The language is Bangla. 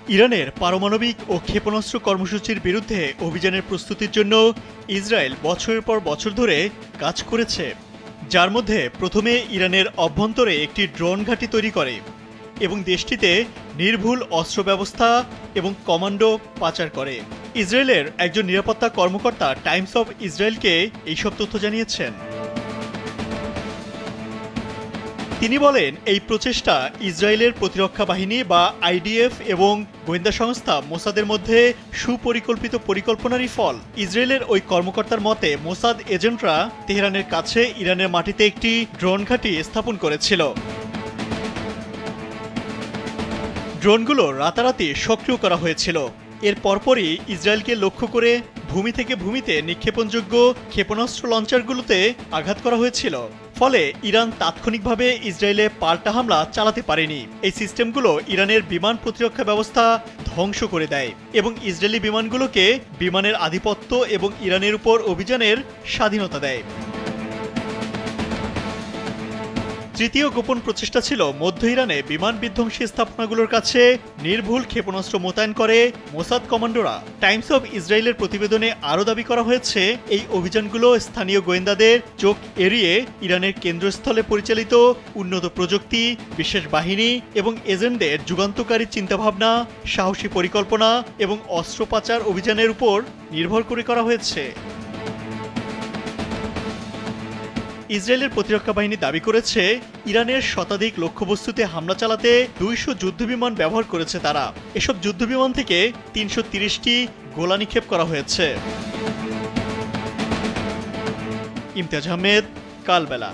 ইরানের পারমাণবিক ও ক্ষেপণাস্ত্র কর্মসূচির বিরুদ্ধে অভিযানের প্রস্তুতির জন্য ইসরায়েল বছরের পর বছর ধরে কাজ করেছে, যার মধ্যে প্রথমে ইরানের অভ্যন্তরে একটি ড্রোন ঘাঁটি তৈরি করে এবং দেশটিতে নির্ভুল অস্ত্র ব্যবস্থা এবং কমান্ডো পাচার করে। ইসরায়েলের একজন নিরাপত্তা কর্মকর্তা টাইমস অফ ইসরায়েলকে এইসব তথ্য জানিয়েছেন। তিনি বলেন, এই প্রচেষ্টা ইসরায়েলের প্রতিরক্ষা বাহিনী বা আইডিএফ এবং গোয়েন্দা সংস্থা মোসাদের মধ্যে সুপরিকল্পিত পরিকল্পনারই ফল। ইসরায়েলের ওই কর্মকর্তার মতে মোসাদ এজেন্টরা তেহরানের কাছে ইরানের মাটিতে একটি ড্রোন ঘাঁটি স্থাপন করেছিল। ড্রোনগুলো রাতারাতি সক্রিয় করা হয়েছিল। এর পরপরই ইসরায়েলকে লক্ষ্য করে ভূমি থেকে ভূমিতে নিক্ষেপণযোগ্য ক্ষেপণাস্ত্র লঞ্চারগুলোতে আঘাত করা হয়েছিল। ফলে ইরান তাৎক্ষণিকভাবে ইসরায়েলে পাল্টা হামলা চালাতে পারেনি। এই সিস্টেমগুলো ইরানের বিমান প্রতিরক্ষা ব্যবস্থা ধ্বংস করে দেয় এবং ইসরায়েলি বিমানগুলোকে বিমানের আধিপত্য এবং ইরানের উপর অভিযানের স্বাধীনতা দেয়। তৃতীয় গোপন প্রচেষ্টা ছিল মধ্য ইরানে বিমান বিধ্বংসী স্থাপনাগুলোর কাছে নির্ভুল ক্ষেপণাস্ত্র মোতায়েন করে মোসাদ কমান্ডোরা। টাইমস অব ইসরায়েলের প্রতিবেদনে আরও দাবি করা হয়েছে, এই অভিযানগুলো স্থানীয় গোয়েন্দাদের চোখ এড়িয়ে ইরানের কেন্দ্রস্থলে পরিচালিত উন্নত প্রযুক্তি, বিশেষ বাহিনী এবং এজেন্টদের যুগান্তকারী চিন্তাভাবনা, সাহসী পরিকল্পনা এবং অস্ত্র পাচার অভিযানের উপর নির্ভর করে করা হয়েছে। ইসরায়েলের প্রতিরক্ষা বাহিনী দাবি করেছে, ইরানের শতাধিক লক্ষ্যবস্তুতে হামলা চালাতে 200 যুদ্ধবিমান ব্যবহার করেছে তারা। এসব যুদ্ধবিমান থেকে 330টি গোলা নিক্ষেপ করা হয়েছে। ইমতিয়াজ আহমেদ, কালবেলা।